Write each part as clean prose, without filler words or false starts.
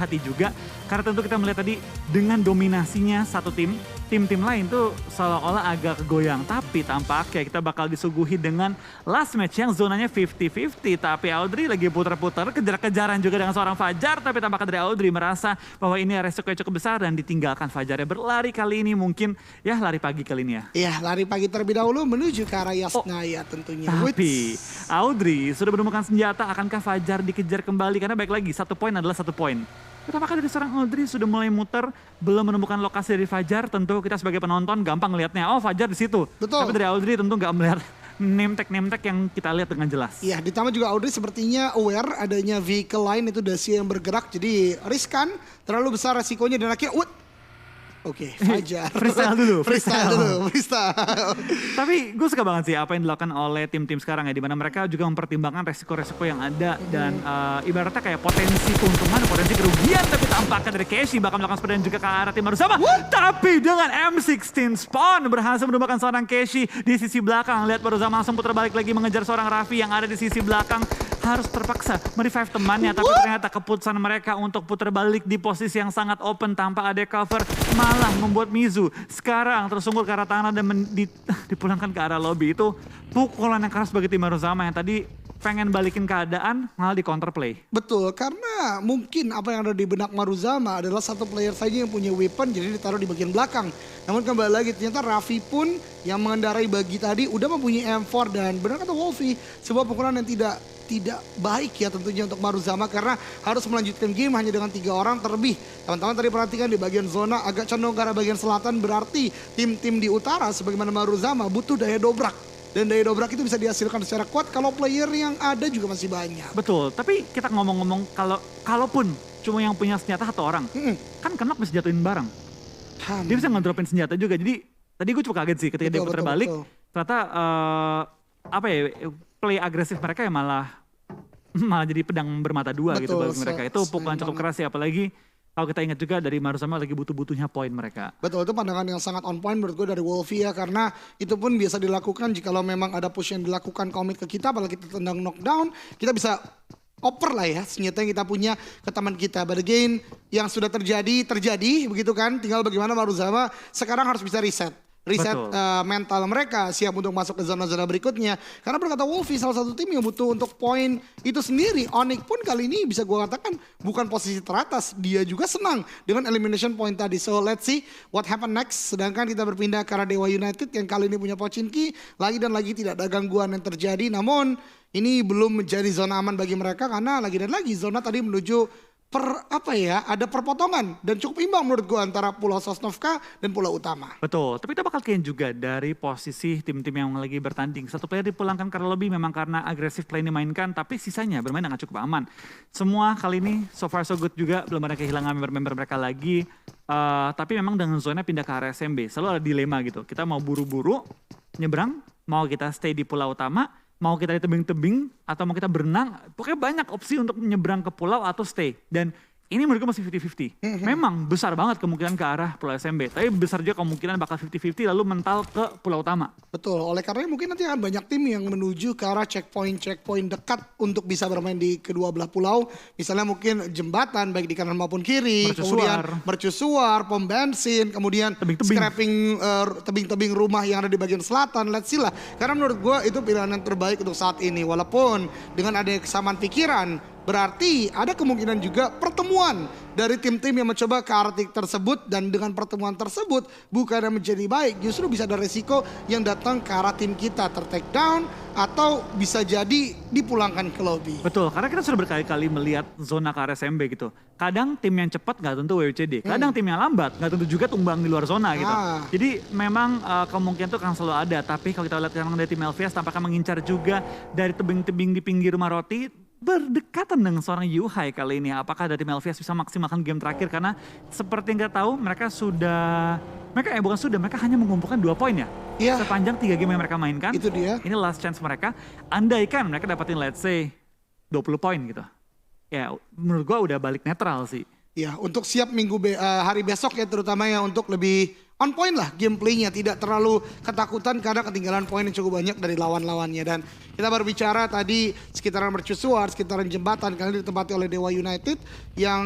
hati juga karena tentu kita melihat tadi dengan dominasinya satu tim lain tuh seolah-olah agak kegoyang, tapi tampaknya kita bakal disuguhi dengan last match yang zonanya 50-50, tapi Audrey lagi putar-putar kejar-kejaran juga dengan seorang Fajar, tapi tampaknya dari Audrey merasa bahwa ini resikonya cukup besar dan ditinggalkan Fajarnya berlari kali ini, mungkin ya lari pagi kali ini ya. Iya, lari pagi terlebih dahulu menuju ke arah Yasnaya tentunya. Tapi Audrey sudah menemukan senjata, akankah Fajar dikejar kembali? Karena baik lagi, 1 poin adalah 1 poin. Apakah dari seorang Audrey sudah mulai muter, belum menemukan lokasi dari Fajar? Tentu kita sebagai penonton gampang lihatnya, oh Fajar di situ. Betul. Tapi dari Audrey tentu nggak melihat name tag yang kita lihat dengan jelas. Iya, ditambah juga Audrey sepertinya aware adanya vehicle lain itu Dacia yang bergerak, jadi riskan, terlalu besar resikonya dan akhirnya Oke, Fajar. Freestyle dulu. Freestyle. Tapi gue suka banget sih apa yang dilakukan oleh tim-tim sekarang ya. Dimana mereka juga mempertimbangkan resiko-resiko yang ada. Dan ibaratnya kayak potensi keuntungan, potensi kerugian. Tapi tampaknya dari Keshi bakal melakukan sepeda juga ke arah tim Maruzama. Tapi dengan M16 Spawn berhasil menemukan seorang Keshi di sisi belakang. Lihat Maruzama langsung putar balik lagi mengejar seorang Raffi yang ada di sisi belakang. Harus terpaksa merevive temannya. Tapi ternyata keputusan mereka untuk putar balik di posisi yang sangat open tanpa ada cover. Malah membuat Mizu sekarang tersungkur ke arah tanah dan dipulangkan ke arah lobby. Itu pukulan yang keras bagi tim Maruzama yang tadi pengen balikin keadaan malah di counterplay. Betul, karena mungkin apa yang ada di benak Maruzama adalah satu player saja yang punya weapon jadi ditaruh di bagian belakang. Namun kembali lagi ternyata Raffi pun yang mengendarai bagi tadi udah mempunyai M4 dan benar kata Wolfie, sebuah pukulan yang tidak baik ya tentunya untuk Maruzama karena harus melanjutkan game hanya dengan 3 orang terlebih. Teman-teman tadi perhatikan di bagian zona agak condong ke arah bagian selatan, berarti tim-tim di utara sebagaimana Maruzama butuh daya dobrak. Dan daya dobrak itu bisa dihasilkan secara kuat kalau player yang ada juga masih banyak. Betul, tapi kita ngomong-ngomong kalaupun cuma yang punya senjata 1 orang, kan Kenok bisa jatuhin barang. Dia bisa ngedropin senjata juga, jadi tadi gue cukup kaget sih ketika dia putar balik. Ternyata play agresif mereka ya malah jadi pedang bermata dua gitu bagi mereka. Itu pukulan cukup keras ya, apalagi kalau kita ingat juga dari Maruzama lagi butuh-butuhnya poin mereka. Betul, itu pandangan yang sangat on point menurut gue dari Wolfie ya. Karena itu pun biasa dilakukan jika memang ada push yang dilakukan komit ke kita. Apalagi kita tendang knockdown, kita bisa oper lah ya senjata yang kita punya ke teman kita. But again, yang sudah terjadi begitu kan. Tinggal bagaimana Maruzama sekarang harus bisa reset mental mereka, siap untuk masuk ke zona-zona berikutnya. Karena berkata Wolfie salah satu tim yang butuh untuk poin itu sendiri. Onyx pun kali ini bisa gue katakan bukan posisi teratas. Dia juga senang dengan elimination point tadi. So let's see what happen next. Sedangkan kita berpindah ke arah Dewa United yang kali ini punya Pochinki. Lagi dan lagi tidak ada gangguan yang terjadi. Namun ini belum menjadi zona aman bagi mereka karena lagi dan lagi zona tadi menuju ada perpotongan dan cukup imbang menurut gue antara Pulau Sosnovka dan Pulau Utama. Betul, tapi kita bakal kian juga dari posisi tim-tim yang lagi bertanding. 1 player dipulangkan karena lebih memang karena agresif play dimainkan, tapi sisanya bermain dengan cukup aman. Semua kali ini so far so good juga, belum ada kehilangan member-member mereka lagi. Tapi memang dengan zona pindah ke area SMB, selalu ada dilema gitu. Kita mau buru-buru nyebrang, mau kita stay di Pulau Utama, mau kita di tebing-tebing atau mau kita berenang, pokoknya banyak opsi untuk menyeberang ke pulau atau stay. Dan ini menurut gue masih 50-50. Memang besar banget kemungkinan ke arah Pulau SMB, tapi besar juga kemungkinan bakal 50-50 lalu mental ke Pulau Utama. Betul, oleh karena mungkin nanti akan banyak tim yang menuju ke arah checkpoint dekat untuk bisa bermain di kedua belah pulau. Misalnya mungkin jembatan baik di kanan maupun kiri, kemudian mercusuar, pom bensin, kemudian scrapping tebing-tebing rumah yang ada di bagian selatan. Let's see lah, karena menurut gue itu pilihan yang terbaik untuk saat ini. Walaupun dengan adanya kesamaan pikiran, berarti ada kemungkinan juga pertemuan dari tim-tim yang mencoba ke arah tersebut, dan dengan pertemuan tersebut bukan yang menjadi baik, justru bisa ada resiko yang datang ke arah tim kita ter-take down atau bisa jadi dipulangkan ke lobby. Betul, karena kita sudah berkali-kali melihat zona ke arah SMB gitu. Kadang tim yang cepat nggak tentu WCD, kadang tim yang lambat nggak tentu juga tumbang di luar zona gitu. Jadi memang kemungkinan itu akan selalu ada, tapi kalau kita lihat sekarang dari tim LVS tampaknya mengincar juga dari tebing-tebing di pinggir rumah roti. Berdekatan dengan seorang Yuhai kali ini. Apakah dari tim LVS bisa maksimalkan game terakhir? Karena seperti yang kita tahu mereka hanya mengumpulkan 2 poin ya. Sepanjang 3 game yang mereka mainkan. Itu dia. Ini last chance mereka. Andaikan mereka dapatin let's say 20 poin gitu. Ya menurut gua udah balik netral sih. Ya untuk siap hari besok ya terutama ya untuk lebih on point lah gameplaynya, tidak terlalu ketakutan karena ketinggalan poin yang cukup banyak dari lawan-lawannya. Dan kita baru bicara tadi sekitaran mercusuar, sekitaran jembatan kali ini ditempati oleh Dewa United yang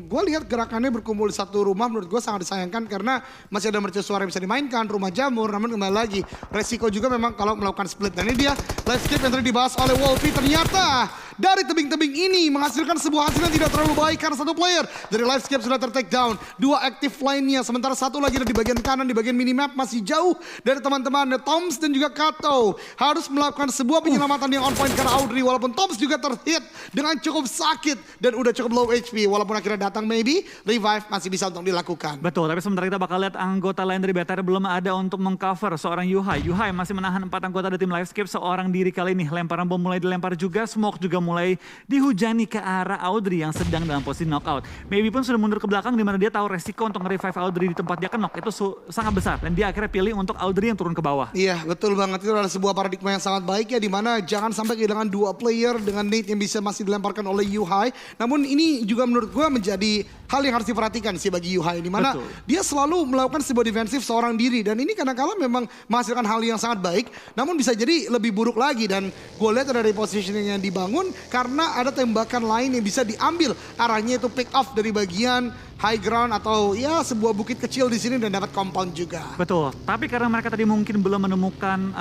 gue lihat gerakannya berkumpul di satu rumah, menurut gue sangat disayangkan karena masih ada mercusuar yang bisa dimainkan, rumah jamur, namun kembali lagi resiko juga memang kalau melakukan split. Dan ini dia live skip yang tadi dibahas oleh Wolfie, ternyata dari tebing-tebing ini menghasilkan sebuah hasil yang tidak terlalu baik karena satu player dari live skip sudah ter-take down, 2 aktif lainnya, sementara satu lagi ada di bagian kanan di bagian minimap masih jauh dari teman-teman. Toms dan juga Kato harus melakukan sebuah penyelamatan yang on point karena Audrey, walaupun Toms juga terhit dengan cukup sakit dan udah cukup low HP, walaupun akhirnya datang maybe revive masih bisa untuk dilakukan. Betul, tapi sementara kita bakal lihat anggota lain dari BTR belum ada untuk mengcover seorang Yuhai. Yuhai masih menahan 4 anggota dari tim Livescape seorang diri kali ini. Lemparan bom mulai dilempar juga, smoke juga mulai dihujani ke arah Audrey yang sedang dalam posisi knockout. Maybe pun sudah mundur ke belakang di mana dia tahu resiko untuk nge-revive Audrey di tempat dia knock itu sangat besar dan dia akhirnya pilih untuk Audrey yang turun ke bawah. Iya, betul banget, itu adalah sebuah paradigma yang sangat baik ya, di mana jangan sampai kehilangan 2 player dengan nade yang bisa masih dilemparkan oleh Yuhai. Namun ini juga menurut gue menjadi hal yang harus diperhatikan sih bagi Yuhai, di mana dia selalu melakukan sebuah defensif seorang diri dan ini kadang-kala memang menghasilkan hal yang sangat baik, namun bisa jadi lebih buruk lagi. Dan gue lihat dari positioning yang dibangun karena ada tembakan lain yang bisa diambil, arahnya itu pick off dari bagian high ground atau ya sebuah bukit kecil di sini dan dapat compound juga. Betul, tapi karena mereka tadi mungkin belum menemukan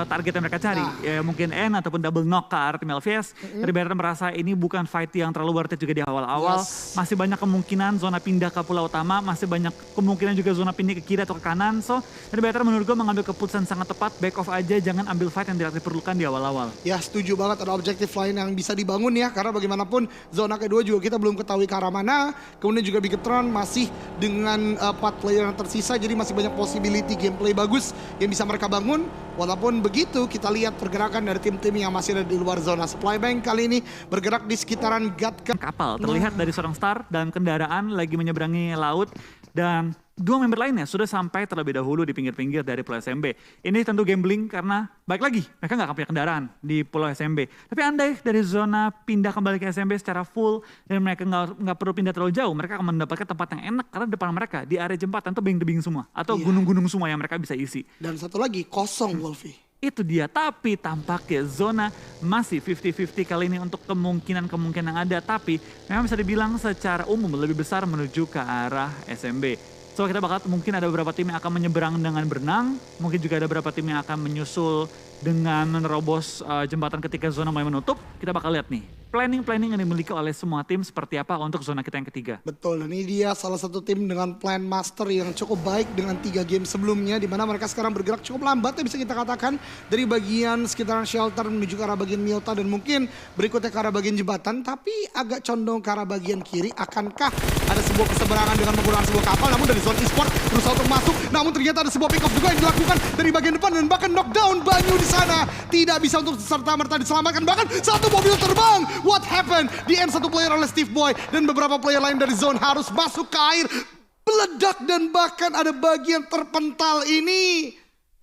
target yang mereka cari, ya mungkin N ataupun double knock ke arah tim LVS, dari BTR merasa ini bukan fight yang terlalu worth it juga di awal-awal. Masih banyak kemungkinan zona pindah ke pulau utama, masih banyak kemungkinan juga zona pindah ke kiri atau ke kanan. So, dari BTR menurut gue mengambil keputusan sangat tepat, back off aja, jangan ambil fight yang tidak diperlukan di awal-awal. Ya setuju banget, ada objektif lain yang bisa dibangun ya, karena bagaimanapun zona kedua juga kita belum ketahui ke arah mana, kemudian juga Bigetron masih dengan 4 player yang tersisa, jadi masih banyak possibility gameplay bagus yang bisa mereka bangun. Walaupun begitu, kita lihat pergerakan dari tim-tim yang masih ada di luar zona supply bank kali ini bergerak di sekitaran Gatka. Kapal terlihat dari seorang Star dan kendaraan lagi menyeberangi laut dan 2 member lainnya sudah sampai terlebih dahulu di pinggir-pinggir dari Pulau SMB. Ini tentu gambling karena baik lagi mereka nggak akan punya kendaraan di Pulau SMB. Tapi andai dari zona pindah kembali ke SMB secara full dan mereka nggak perlu pindah terlalu jauh, mereka akan mendapatkan tempat yang enak karena depan mereka di area jembatan tebing-tebing semua atau gunung-gunung semua yang mereka bisa isi. Dan satu lagi kosong Wolfie. Itu dia, tapi tampaknya zona masih 50-50 kali ini untuk kemungkinan-kemungkinan yang ada. Tapi memang bisa dibilang secara umum lebih besar menuju ke arah SMB. So kita bakal mungkin ada beberapa tim yang akan menyeberang dengan berenang. Mungkin juga ada beberapa tim yang akan menyusul dengan menerobos jembatan ketika zona mulai menutup. Kita bakal lihat nih planning-planning yang dimiliki oleh semua tim seperti apa untuk zona kita yang ketiga. Betul, dan ini dia salah satu tim dengan plan master yang cukup baik dengan 3 game sebelumnya, di mana mereka sekarang bergerak cukup lambat ya bisa kita katakan, dari bagian sekitaran shelter menuju ke arah bagian Milta dan mungkin berikutnya ke arah bagian jembatan, tapi agak condong ke arah bagian kiri. Akankah ada sebuah keseberangan dengan menggunakan sebuah kapal, namun dari zona e-sport berusaha untuk masuk, namun ternyata ada sebuah pick off juga yang dilakukan dari bagian depan dan bahkan knockdown Banyu di sana tidak bisa untuk serta-merta diselamatkan, bahkan satu mobil terbang. What happened? Di end satu player oleh Steve Boy dan beberapa player lain dari zone harus masuk ke air, meledak dan bahkan ada bagian terpental ini.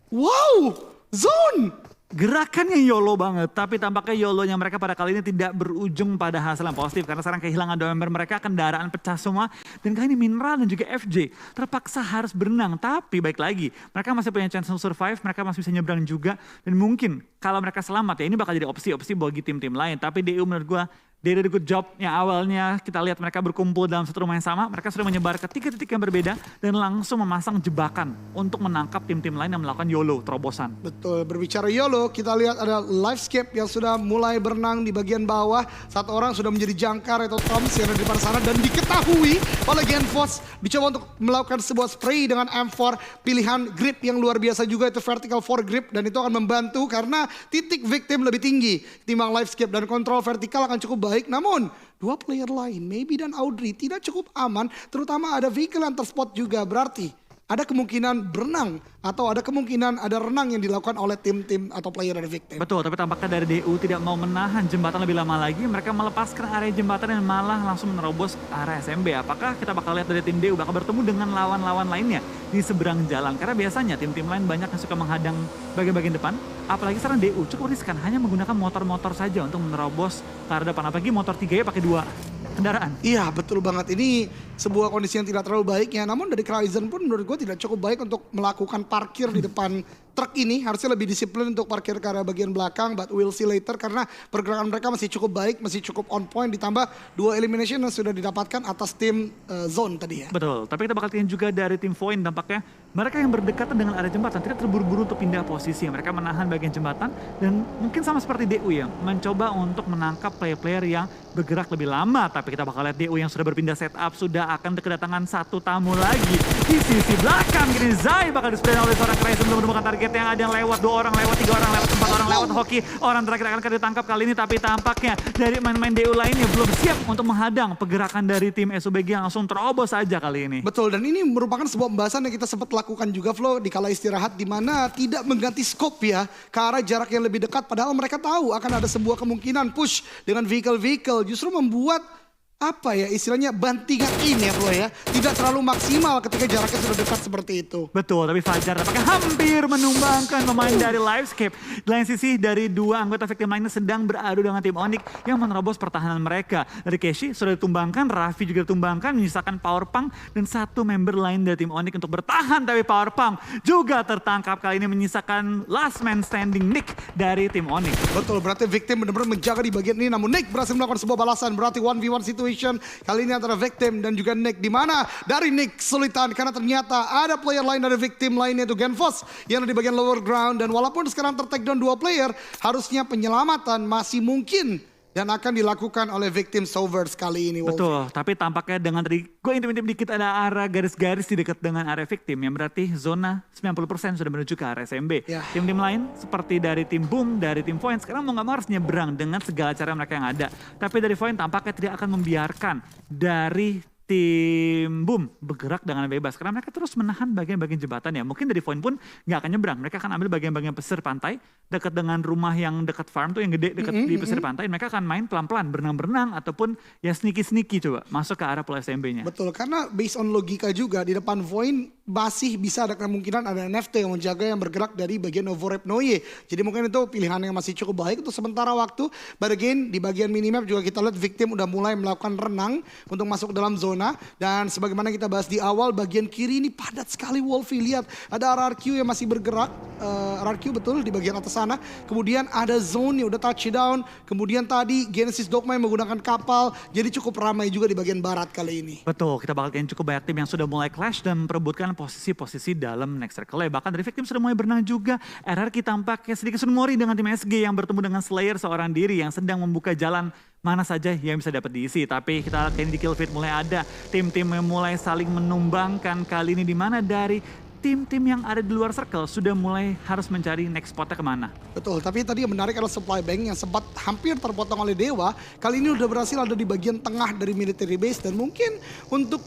Wow, zone. Gerakannya YOLO banget, tapi tampaknya YOLO-nya mereka pada kali ini tidak berujung pada hasil yang positif. Karena sekarang kehilangan 2 member mereka, kendaraan pecah semua. Dan kali ini Mineral dan juga FJ terpaksa harus berenang. Tapi baik lagi, mereka masih punya chance untuk survive, mereka masih bisa nyebrang juga. Dan mungkin kalau mereka selamat ya ini bakal jadi opsi-opsi bagi tim-tim lain. Tapi DU menurut gue, they did a good job. Yang awalnya kita lihat mereka berkumpul dalam satu rumah yang sama, mereka sudah menyebar ke 3 titik yang berbeda dan langsung memasang jebakan untuk menangkap tim-tim lain yang melakukan YOLO, terobosan. Betul, berbicara YOLO, kita lihat ada Livescape yang sudah mulai berenang di bagian bawah. Satu orang sudah menjadi jangkar atau Toms yang ada di depan sana dan diketahui oleh Genfos dicoba untuk melakukan sebuah spray dengan M4, pilihan grip yang luar biasa juga, itu vertical foregrip, dan itu akan membantu karena titik victim lebih tinggi ketimbang Livescape dan kontrol vertikal akan cukup baik. Namun 2 player lain, Maybe dan Audrey tidak cukup aman, terutama ada vehicle yang terspot juga, berarti ada kemungkinan berenang atau ada kemungkinan ada renang yang dilakukan oleh tim-tim atau player dari victim. Betul, tapi tampaknya dari DU tidak mau menahan jembatan lebih lama lagi. Mereka melepaskan area jembatan dan malah langsung menerobos area SMB. Apakah kita bakal lihat dari tim DU bakal bertemu dengan lawan-lawan lainnya di seberang jalan? Karena biasanya tim-tim lain banyak yang suka menghadang bagian-bagian depan. Apalagi sekarang DU cukup riskan, hanya menggunakan motor-motor saja untuk menerobos ke arah depan. Apalagi motor 3 ya pakai 2. kendaraan. Iya betul banget, ini sebuah kondisi yang tidak terlalu baik ya. Namun dari Cryzen pun menurut gue tidak cukup baik untuk melakukan parkir di depan truk ini. Harusnya lebih disiplin untuk parkir ke arah bagian belakang, but we'll see later. Karena pergerakan mereka masih cukup baik, masih cukup on point. Ditambah 2 elimination yang sudah didapatkan atas tim Zone tadi ya. Betul, tapi kita bakal lihat juga dari tim Void tampaknya mereka yang berdekatan dengan area jembatan tidak terburu-buru untuk pindah posisi. Mereka menahan bagian jembatan dan mungkin sama seperti DU ya, mencoba untuk menangkap player-player yang bergerak lebih lama. Tapi kita bakal lihat DU yang sudah berpindah setup sudah akan kedatangan satu tamu lagi di sisi belakang. Kini Zai bakal display oleh seorang Cryzen untuk menemukan target yang ada yang lewat 2 orang, lewat 3 orang, lewat 4 orang, lewat hoki. Orang terakhir akan ditangkap kali ini, tapi tampaknya dari main-main DU lainnya belum siap untuk menghadang pergerakan dari tim SOBG yang langsung terobos saja kali ini. Betul, dan ini merupakan sebuah pembahasan yang kita sempat lakukan juga Flo di kala istirahat, di mana tidak mengganti scope ya ke arah jarak yang lebih dekat, padahal mereka tahu akan ada sebuah kemungkinan push dengan vehicle-vehicle, justru membuat apa ya istilahnya bantingan ini ya Flo ya, tidak terlalu maksimal ketika jaraknya sudah dekat seperti itu. Betul, tapi Fajar tampaknya hampir menumbangkan pemain dari Livescape. Di lain sisi dari 2 anggota victim lainnya sedang beradu dengan tim Onyx yang menerobos pertahanan mereka. Dari Keshi sudah ditumbangkan, Raffi juga ditumbangkan, menyisakan Powerpunk dan 1 member lain dari tim Onyx untuk bertahan. Tapi Powerpunk juga tertangkap kali ini menyisakan last man standing Nick dari tim Onyx. Betul, berarti victim benar-benar menjaga di bagian ini, namun Nick berhasil melakukan sebuah balasan, berarti 1v1 situation kali ini antara victim dan juga Nick, di mana dari Nick kesulitan karena ternyata ada player lain dari victim lainnya, itu Genfos yang ada di bagian lower ground. Dan walaupun sekarang ter-takedown 2 player, harusnya penyelamatan masih mungkin dan akan dilakukan oleh victim Sovers kali ini. Betul, tapi tampaknya dengan tadi gue intip-intip dikit ada arah garis-garis di dekat dengan area victim yang berarti zona 90% sudah menuju ke arah SMB. Ya. Tim-tim lain seperti dari tim Boom, dari tim Void sekarang mau gak mau harus nyebrang dengan segala cara mereka yang ada. Tapi dari Void tampaknya tidak akan membiarkan dari tim Boom bergerak dengan bebas karena mereka terus menahan bagian-bagian jembatan ya. Mungkin dari Void pun nggak akan nyebrang, mereka akan ambil bagian-bagian pesisir pantai dekat dengan rumah yang dekat farm tuh yang gede dekat di pesisir pantai. Mereka akan main pelan-pelan berenang-berenang ataupun ya sneaky-sneaky coba masuk ke arah pola SMB-nya. Betul, karena based on logika juga di depan Void masih bisa ada kemungkinan ada NFT yang menjaga yang bergerak dari bagian Novorep Noye. Jadi mungkin itu pilihan yang masih cukup baik untuk sementara waktu. But again di bagian minimap juga kita lihat victim udah mulai melakukan renang untuk masuk ke dalam zona. Dan sebagaimana kita bahas di awal, bagian kiri ini padat sekali Wolfie. Lihat ada RRQ yang masih bergerak, RRQ betul di bagian atas sana. Kemudian ada Zone yang udah touchdown. Kemudian tadi Genesis Dogma yang menggunakan kapal. Jadi cukup ramai juga di bagian barat kali ini. Betul, kita bakal lihat cukup banyak tim yang sudah mulai clash dan memperebutkan posisi-posisi dalam next circle. Bahkan dari victim sudah mulai berenang juga. RRQ tampaknya sedikit sunmori dengan tim SG yang bertemu dengan Slayer seorang diri yang sedang membuka jalan mana saja yang bisa dapat diisi. Tapi kita lihat ini di kill feed mulai ada tim-tim yang mulai saling menumbangkan kali ini, di mana dari tim-tim yang ada di luar circle sudah mulai harus mencari next spotnya kemana. Betul, tapi tadi yang menarik adalah supply bank yang sempat hampir terpotong oleh Dewa. Kali ini udah berhasil ada di bagian tengah dari military base, dan mungkin untuk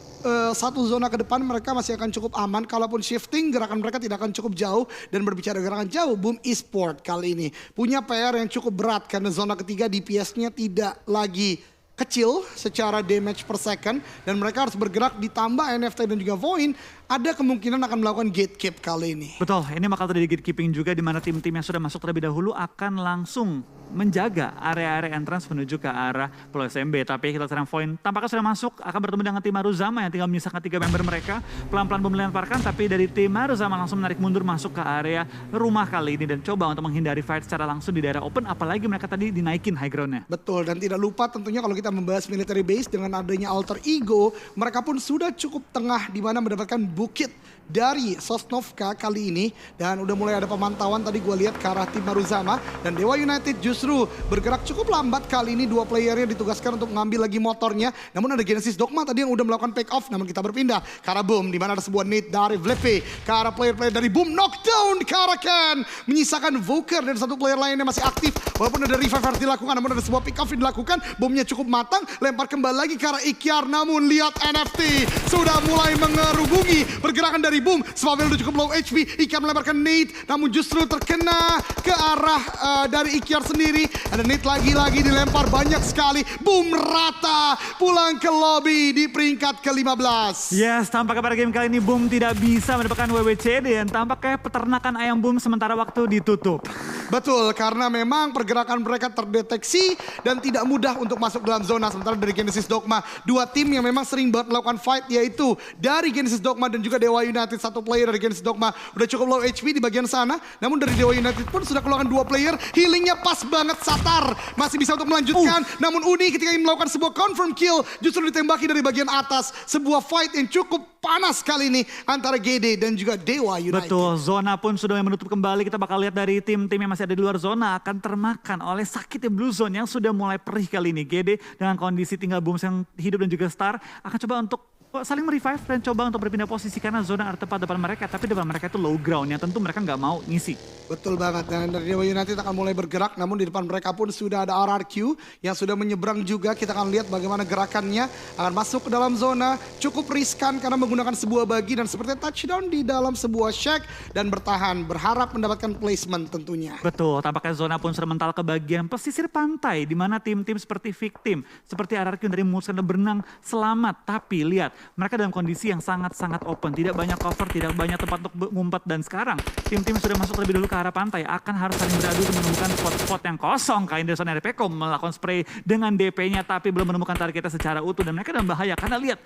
satu zona ke depan mereka masih akan cukup aman. Kalaupun shifting, gerakan mereka tidak akan cukup jauh. Dan berbicara gerakan jauh, Boom Esport kali ini punya PR yang cukup berat karena zona ketiga DPS-nya tidak lagi kecil secara damage per second, dan mereka harus bergerak, ditambah NFT dan juga Void ada kemungkinan akan melakukan gatekeep kali ini. Betul, ini bakal terjadi gatekeeping juga di mana tim-tim yang sudah masuk terlebih dahulu akan langsung menjaga area-area entrance menuju ke arah Pulau SMB. Tapi kita sekarang Void tampaknya sudah masuk, akan bertemu dengan tim Maruzama yang tinggal menyisakan 3 member mereka. Pelan-pelan melemparkan, tapi dari tim Maruzama langsung menarik mundur masuk ke area rumah kali ini dan coba untuk menghindari fight secara langsung di daerah open, apalagi mereka tadi dinaikin high ground-nya. Betul, dan tidak lupa tentunya kalau kita membahas military base dengan adanya alter ego, mereka pun sudah cukup tengah di mana mendapatkan bukit dari Sosnovka kali ini, dan udah mulai ada pemantauan tadi gue lihat ke arah tim Maruzama, dan Dewa United justru bergerak cukup lambat kali ini. 2 playernya ditugaskan untuk mengambil lagi motornya, namun ada Genesis Dogma tadi yang udah melakukan pick off. Namun kita berpindah ke arah Boom, di mana ada sebuah nade dari Vlepe ke arah player-player dari Boom, knockdown ke arah Ken, menyisakan Voker dan 1 player lainnya masih aktif. Walaupun ada revive harus dilakukan, namun ada sebuah pick off yang dilakukan. Boomnya cukup matang, lempar kembali lagi ke arah Ikyar, namun lihat NFT sudah mulai mengerubungi pergerakan dari Boom. Swavel udah cukup low HP, Ikyar melemparkan nade, namun justru terkena ke arah dari Ikyar sendiri. Ada nade lagi-lagi dilempar banyak sekali. Boom rata, pulang ke lobby di peringkat ke-15. Yes, tampaknya pada game kali ini Boom tidak bisa mendapatkan WWCD dan tampaknya peternakan ayam Boom sementara waktu ditutup. Betul, karena memang pergerakan mereka terdeteksi dan tidak mudah untuk masuk dalam dalam zona. Sementara dari Genesis Dogma, dua tim yang memang sering banget melakukan fight, yaitu dari Genesis Dogma dan juga Dewa United. Satu player dari Genesis Dogma udah cukup low HP di bagian sana, namun dari Dewa United pun sudah keluarkan dua player. Healingnya pas banget, Satar masih bisa untuk melanjutkan. Namun Uni ketika ingin melakukan sebuah confirm kill, justru ditembaki dari bagian atas. Sebuah fight yang cukup panas kali ini antara GD dan juga Dewa United. Betul, zona pun sudah menutup kembali. Kita bakal lihat dari tim-tim yang masih ada di luar zona akan termakan oleh sakitnya Blue Zone yang sudah mulai perih kali ini. GD dengan kondisi tinggal Booms yang hidup dan juga Star akan coba untuk saling merevive dan coba untuk berpindah posisi karena zona ada tepat depan mereka, tapi depan mereka itu low ground yang tentu mereka nggak mau ngisi. Betul banget, dan dari Dewa United akan mulai bergerak, namun di depan mereka pun sudah ada RRQ yang sudah menyeberang juga. Kita akan lihat bagaimana gerakannya akan masuk ke dalam zona, cukup riskan karena menggunakan sebuah bagi dan seperti touchdown di dalam sebuah shack dan bertahan, berharap mendapatkan placement tentunya. Betul, tampaknya zona pun sudah mental ke bagian pesisir pantai di mana tim-tim seperti Victim, seperti RRQ yang dari memutuskan berenang selamat, tapi lihat mereka dalam kondisi yang sangat-sangat open, tidak banyak cover, tidak banyak tempat untuk ngumpet, dan sekarang tim-tim sudah masuk terlebih dulu ke arah pantai akan harus saling beradu untuk menemukan spot-spot yang kosong. Kain dari zona RPK melakukan spray dengan DP-nya tapi belum menemukan targetnya secara utuh dan mereka dalam bahaya karena lihat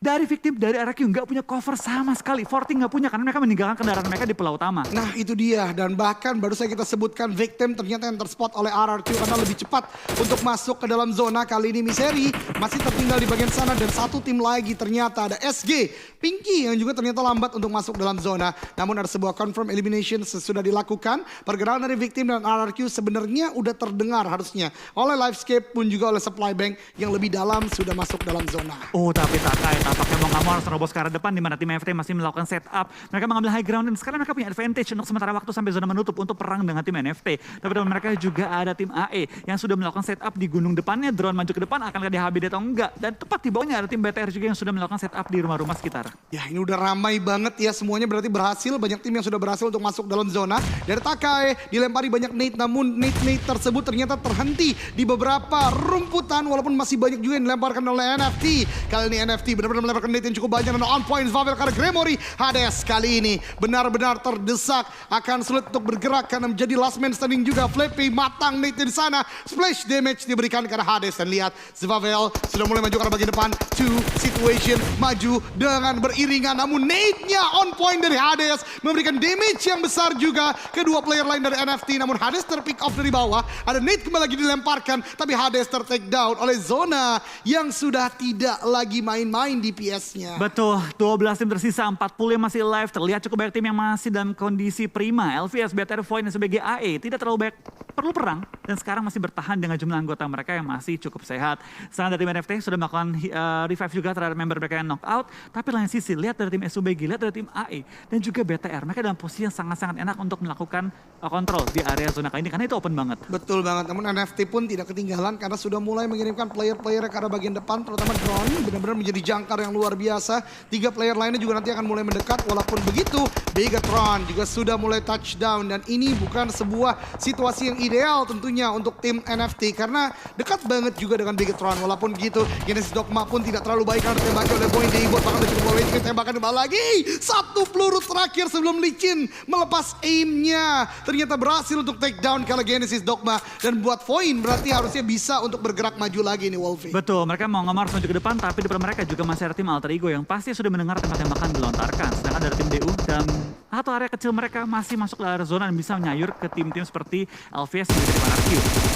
dari Victim, dari RRQ nggak punya cover sama sekali. 14 nggak punya karena mereka meninggalkan kendaraan mereka di pulau utama. Nah itu dia, dan bahkan baru saja kita sebutkan Victim ternyata yang terspot oleh RRQ karena lebih cepat untuk masuk ke dalam zona. Kali ini Misery masih tertinggal di bagian sana dan satu tim lagi ternyata ada SG Pinky yang juga ternyata lambat untuk masuk dalam zona. Namun ada sebuah confirm elimination sudah dilakukan. Pergerakan dari Victim dan RRQ sebenarnya udah terdengar harusnya oleh Livescape pun juga oleh Supply Bank yang lebih dalam sudah masuk dalam zona. Oh tapi Takai tampaknya mau nggak mau harus nerobos ke arah depan di mana tim FT masih melakukan setup. Mereka mengambil high ground dan sekarang mereka punya advantage untuk sementara waktu sampai zona menutup untuk perang dengan tim NFT. Tapi depan mereka juga ada tim AE yang sudah melakukan setup di gunung depannya. Drone maju ke depan akan ada HBD atau enggak. Dan tepat di bawahnya ada tim BTR juga yang sudah melakukan setup di rumah-rumah sekitar. Ya ini udah ramai banget ya, semuanya berarti berhasil. Banyak tim yang sudah berhasil untuk masuk dalam zona. Dari Takai dilempari banyak nade, namun nade tersebut ternyata terhenti di beberapa rumputan. Walaupun masih banyak juga yang dilemparkan oleh NFT. Kali ini NFT benar-benar melemparkan nade yang cukup banyak dan on point Zvavel karena Gremory. Hades kali ini benar-benar terdesak, akan sulit untuk bergerak karena menjadi last man standing juga. Flippy matang nade di sana, splash damage diberikan karena Hades. Dan lihat Zvavel sudah mulai maju ke arah bagian depan. Two situation maju dengan beriringan, namun nade-nya on point dari Hades memberikan damage yang besar juga kedua player lain dari NFT. Namun Hades terpick off dari bawah, ada nade kembali lagi dilemparkan, tapi Hades ter-take down oleh zona yang sudah tidak lagi main-main di PS-nya. Betul, 12 tim tersisa, 40 yang masih live. Terlihat cukup banyak tim yang masih dalam kondisi prima. LVS, BTR, Void, dan sebagai AE tidak terlalu banyak perlu perang dan sekarang masih bertahan dengan jumlah anggota mereka yang masih cukup sehat. Sekarang dari tim NFT sudah melakukan revive juga terhadap member mereka yang knockout. Tapi lain sisi, lihat dari tim SUBG, lihat dari tim AE dan juga BTR. Mereka dalam posisi yang sangat-sangat enak untuk melakukan kontrol di area zona kali ini karena itu open banget. Betul banget, namun NFT pun tidak ketinggalan karena sudah mulai mengirimkan player-player ke arah bagian depan, terutama drone benar-benar menjadi jangkar yang luar biasa. 3 player lainnya juga nanti akan mulai mendekat. Walaupun begitu, Bigatron juga sudah mulai touchdown dan ini bukan sebuah situasi yang ideal tentunya untuk tim NFT karena dekat banget juga dengan Bigatron. Walaupun begitu, Genesis Dogma pun tidak terlalu baik karena ditembaki oleh Boy Daybot, bahkan udah cukup away, tembakan kembali lagi. Satu peluru terakhir sebelum Licin melepas aimnya. Ternyata berhasil untuk take down kalau Genesis Dogma dan buat Void berarti harusnya bisa untuk bergerak maju lagi nih Wolfie. Betul, mereka mau nge-march maju ke depan tapi di depan mereka juga masih ada tim Alter Ego yang pasti sudah mendengar tembak-tembakan dilontarkan. Sedangkan dari tim DU dan satu area kecil mereka masih masuk ke area zona dan bisa menyayur ke tim-tim seperti LVS dan juga tim RRQ.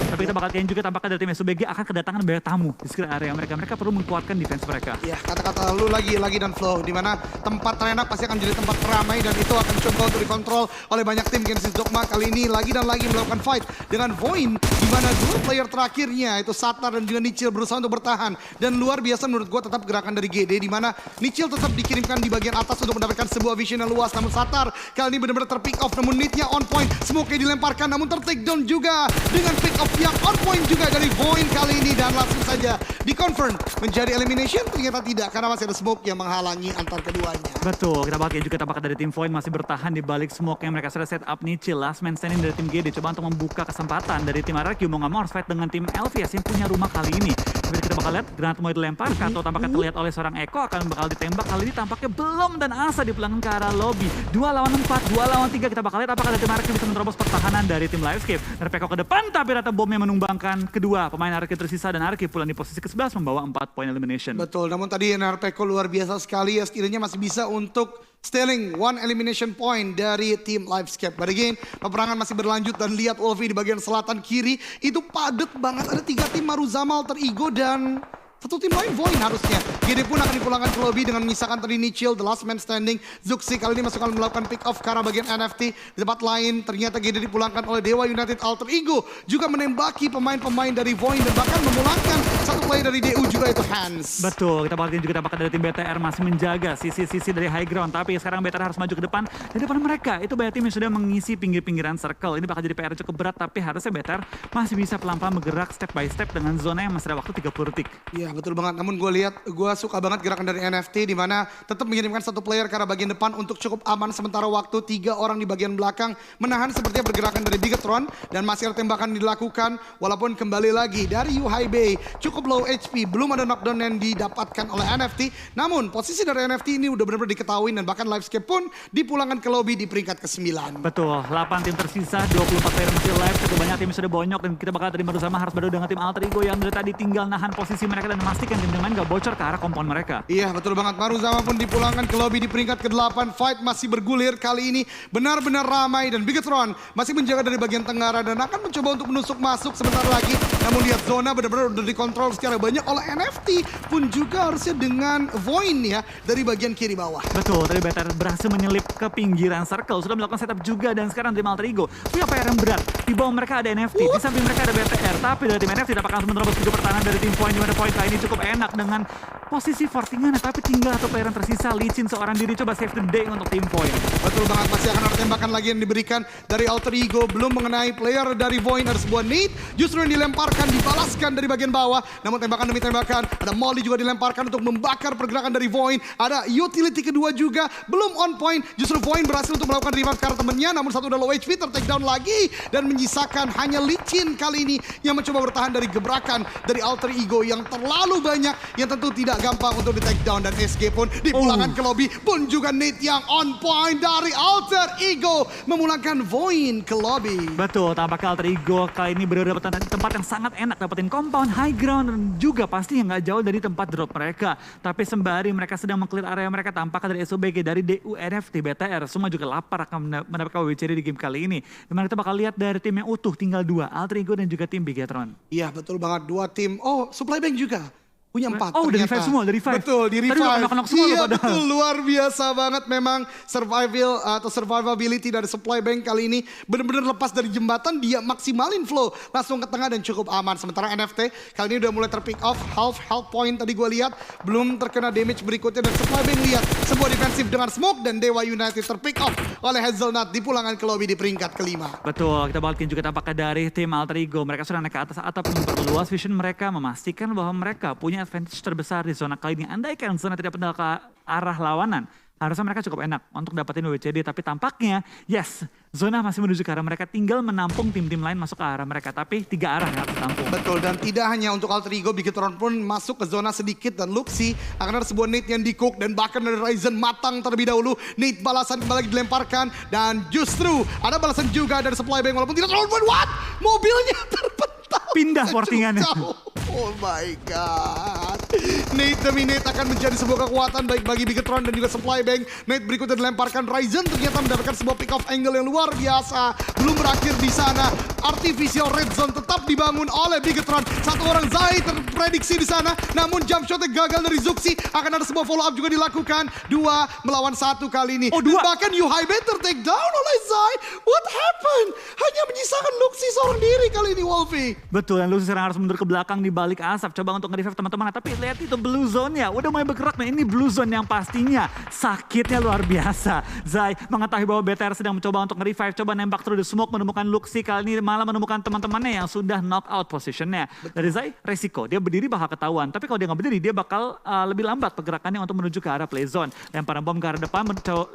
Tapi kita bakal lihat juga tampaknya dari tim SUBG akan kedatangan banyak tamu di sekitar area mereka. Mereka perlu menguatkan defense mereka. Ya, kata-kata lu lagi dan flow, di mana tempat terenak pasti akan jadi tempat ramai dan itu akan coba untuk dikontrol oleh banyak tim. Genesis Dogma kali ini lagi dan lagi melakukan fight dengan Void, di mana dua player terakhirnya itu Satar dan juga Nichil berusaha untuk bertahan. Dan luar biasa menurut gue tetap gerakan dari GD, di mana Nichil tetap dikirimkan di bagian atas untuk mendapatkan sebuah vision yang luas. Namun Satar kali ini benar-benar terpick off, namun need-nya on point. Smoke dilemparkan namun ter-take down juga dengan pick off yang on point juga dari Void kali ini. Dan langsung saja di-confirm menjadi elimination. Ternyata tidak, karena masih ada smoke yang menghalangi antar keduanya. Betul, kita bakal juga tampaknya dari tim Void masih bertahan di balik smoke yang mereka sudah set up. Nichil, last man standing dari tim GD, coba untuk membuka kesempatan dari tim RRQ mau nggak mau harus fight dengan tim LVS yang punya rumah kali ini. Tapi kita bakal lihat granat mulai dilempar, Kato tampaknya terlihat oleh seorang Eko akan bakal ditembak. Kali ini tampaknya belum dan Asa dipulangkan ke arah lobby. 2 lawan 4, 2 lawan 3. Kita bakal lihat apakah dari tim Arki bisa menerobos pertahanan dari tim Livescape. Dan Peko ke depan, tapi rata bomnya menumbangkan kedua pemain Arki tersisa dan Arki pulang di posisi ke-11 membawa 4 poin elimination. Betul, namun tadi Peko luar biasa sekali ya, setidaknya masih bisa untuk stealing 1 elimination point dari tim Livescape. But again, peperangan masih berlanjut dan lihat Wolfie di bagian selatan kiri itu padat banget. Ada 3 tim Maruzama, Alter Ego dan 1 tim lain Void harusnya. GD pun akan dipulangkan ke lobby dengan menyisakan tadi Nichil, the last man standing. Zuxi kali ini masuk akan melakukan pick off ke arah bagian NFT. Di tempat lain ternyata GD dipulangkan oleh Dewa United. Alter Ego juga menembaki pemain-pemain dari Void dan bahkan memulangkan 1 player dari DU juga itu Hans. Betul, kita bakal juga dapatkan dari tim BTR masih menjaga sisi-sisi dari high ground. Tapi sekarang BTR harus maju ke depan. Di depan mereka itu banyak tim yang sudah mengisi pinggir-pinggiran circle. Ini bakal jadi PR cukup berat, tapi harusnya BTR masih bisa pelan-pelan bergerak step by step dengan zona yang masih ada waktu 30 detik. Iya betul banget, namun gue suka banget gerakan dari NFT di mana tetap mengirimkan 1 player ke arah bagian depan untuk cukup aman sementara waktu 3 orang di bagian belakang menahan sepertinya pergerakan dari Bigetron dan masih ada tembakan dilakukan walaupun kembali lagi dari Yuhai Bay cukup low HP, belum ada knockdown yang didapatkan oleh NFT, namun posisi dari NFT ini udah benar-benar diketahui dan bahkan Livescape pun dipulangkan ke lobby di peringkat ke-9. Betul, 8 tim tersisa, 24 player masih live, cukup banyak tim sudah bonyok dan kita bakal tadi bersama harus beradu dengan tim Alter Ego yang dari tadi tinggal nahan posisi mereka dan memastikan tim lain gak bocor ke arah kompon mereka. Iya betul banget, Maruzama pun dipulangkan ke lobby di peringkat ke-8. Fight masih bergulir kali ini benar-benar ramai dan Bigetron masih menjaga dari bagian tenggara dan akan mencoba untuk menusuk masuk sebentar lagi. Namun lihat zona benar-benar udah dikontrol secara banyak oleh NFT pun juga harusnya dengan Void ya dari bagian kiri bawah. Betul, tadi BTR berhasil menyelip ke pinggiran circle, sudah melakukan setup juga dan sekarang tim Alter Ego punya PR yang berat. Di bawah mereka ada NFT, di samping mereka ada BTR, tapi dari tim NFT dapatkan menerobos juga pertahanan dari tim Void di mana Void kali ini cukup enak dengan posisi fortingan, tapi tinggal 1 player yang tersisa. Licin seorang diri coba save the day untuk tim Void. Betul banget, masih akan ada tembakan lagi yang diberikan dari Alter Ego, belum mengenai player dari Void. Ada sebuah nade justru yang dilemparkan, dibalaskan dari bagian bawah, namun tembakan demi tembakan. Ada Molly juga dilemparkan untuk membakar pergerakan dari Void. Ada utility kedua juga belum on point, justru Void berhasil untuk melakukan revive ke arah temennya, namun 1 udah low HP, ter-take down lagi dan menyisakan hanya Licin kali ini yang mencoba bertahan dari gebrakan dari Alter Ego yang terlalu banyak yang tentu tidak gampang untuk di-take down dan SG pun dipulangkan ke lobby pun juga nade yang on point dari Alter Ego memulangkan Void ke lobby. Betul, tampaknya Alter Ego kali ini berada di tempat yang sangat enak, dapetin compound, high ground, dan juga pasti yang gak jauh dari tempat drop mereka. Tapi sembari mereka sedang meng-clear area mereka, tampaknya dari SOBG, dari DU, NFT, BTR, semua juga lapar akan mendapatkan WCD di game kali ini. Dimana kita bakal lihat dari tim yang utuh tinggal 2, Alter Ego dan juga tim Bigetron. Iya betul banget, 2 tim. Oh, Supply Bank juga punya 4 Oh, dari ternyata. 5 semua, dari 5. Betul, di Tadi revive. knock-knock semua Iya loh padahal. betul, luar biasa banget memang survivability dari Supply Bank kali ini benar-benar lepas dari jembatan, dia maksimalin flow langsung ke tengah dan cukup aman. Sementara NFT kali ini udah mulai terpick off, half health point tadi gue lihat belum terkena damage berikutnya dan Supply Bank lihat sebuah defensif dengan smoke dan Dewa United terpick off oleh Hazelnut dipulangkan ke lobby di peringkat ke-5. Betul, kita balikin juga tampaknya dari tim Alter Ego. Mereka sudah naik ke atas atap memperluas vision mereka, memastikan bahwa mereka punya advantage terbesar di zona kali ini. Andaikan zona tidak pedal ke arah lawanan, harusnya mereka cukup enak untuk dapetin WCD. Tapi tampaknya, yes, zona masih menuju ke arah mereka. Tinggal menampung tim-tim lain masuk ke arah mereka. Tapi 3 arah yang harus ditampung. Betul, dan tidak hanya untuk Alter Ego, Bigetron pun masuk ke zona sedikit dan Luxi akan ada sebuah nade yang di-cook dan bahkan dari Ryzen matang terlebih dahulu. Nade balasan kembali lagi dilemparkan dan justru ada balasan juga dari Supply Bank walaupun tidak terlalu what? Mobilnya terpental. Pindah portingannya. Oh my god. Nade demi Nade akan menjadi sebuah kekuatan baik bagi Bigetron dan juga Supply Bank. Nade berikutnya dilemparkan Ryzen ternyata mendapatkan sebuah pick off angle yang luar biasa. Belum berakhir di sana. Artificial red zone tetap dibangun oleh Bigetron. 1 orang Zai terprediksi di sana. Namun jump shotnya gagal dari Zuxi. Akan ada sebuah follow up juga dilakukan. 2 melawan 1 kali ini. Oh, 2. Dan bahkan Yuhai better take down oleh Zai. What happened? Hanya menyisakan Luxi seorang diri kali ini Wolfie. Betul, dan Lucy sekarang harus mundur ke belakang di balik asap. Coba untuk nge-revive teman-teman. Tapi lihat itu blue zone-nya. Udah mulai bergerak nih, ini blue zone yang pastinya sakitnya luar biasa. Zai mengetahui bahwa BTR sedang mencoba untuk nge-revive, coba nembak through the smoke, menemukan Luxi, kali ini malah menemukan teman-temannya yang sudah knock out positionnya. Dari Zai, resiko, dia berdiri bakal ketahuan. Tapi kalau dia nggak berdiri, dia bakal lebih lambat pergerakannya untuk menuju ke arah play zone. Lemparan bom ke arah depan,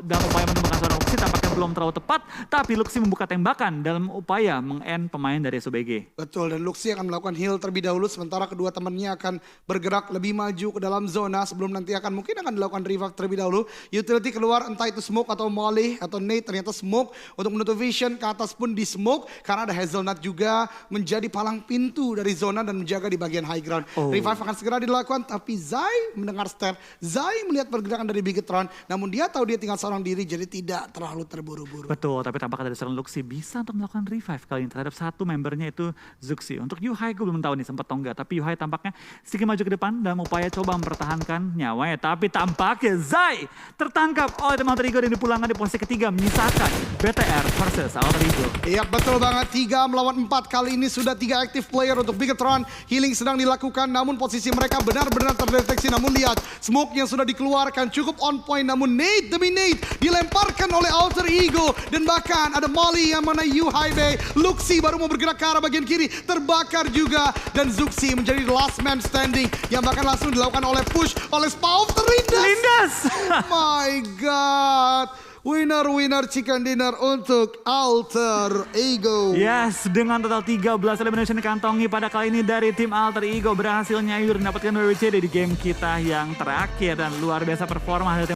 dalam upaya menemukan seorang Luxi, tampaknya belum terlalu tepat. Tapi Luxi membuka tembakan dalam upaya meng-end pemain dari SOBG. Betul, dan Luxi akan melakukan heal terlebih dahulu, sementara kedua temannya akan bergerak lebih maju ke dalam zona sebelum nanti mungkin akan dilakukan revive terlebih dahulu. Utility keluar, entah itu smoke atau molly atau nade, ternyata smoke untuk menutup vision, ke atas pun di smoke karena ada Hazelnut juga menjadi palang pintu dari zona dan menjaga di bagian high ground. Revive akan segera dilakukan, tapi Zai mendengar step, Zai melihat pergerakan dari Bigetron, namun dia tahu dia tinggal seorang diri jadi tidak terlalu terburu-buru. Betul, tapi tampaknya dari seorang Luxi bisa untuk melakukan revive kali ini terhadap satu membernya itu Zuxi. Untuk Yuhai gue belum tahu nih sempat atau enggak, tapi Yuhai tampaknya sedikit maju ke depan dalam upaya coba mempertahankan nyawanya. Tapi tampaknya Zai tertangkap oleh tim Alter Ego dan dipulangkan di posisi ketiga, menyisakan BTR versus Alter Ego. Iya betul banget, 3 melawan 4 kali ini sudah 3 active player untuk Bigetron. Healing sedang dilakukan, namun posisi mereka benar-benar terdeteksi. Namun lihat, smoke yang sudah dikeluarkan cukup on point, namun nade demi nade dilemparkan oleh Alter Ego. Dan bahkan ada Molly yang mana Yuhai Bei, Luxi baru mau bergerak ke arah bagian kiri, terbakar juga. Dan Zuxi menjadi the last man standing, yang bahkan langsung dilakukan oleh push oleh Spawn terlindas. Oh my god. Winner chicken dinner untuk Alter Ego. Yes, dengan total 13 elimination dikantongi pada kali ini dari tim Alter Ego, berhasil nyayur mendapatkan WWCD di game kita yang terakhir. Dan luar biasa performa dari tim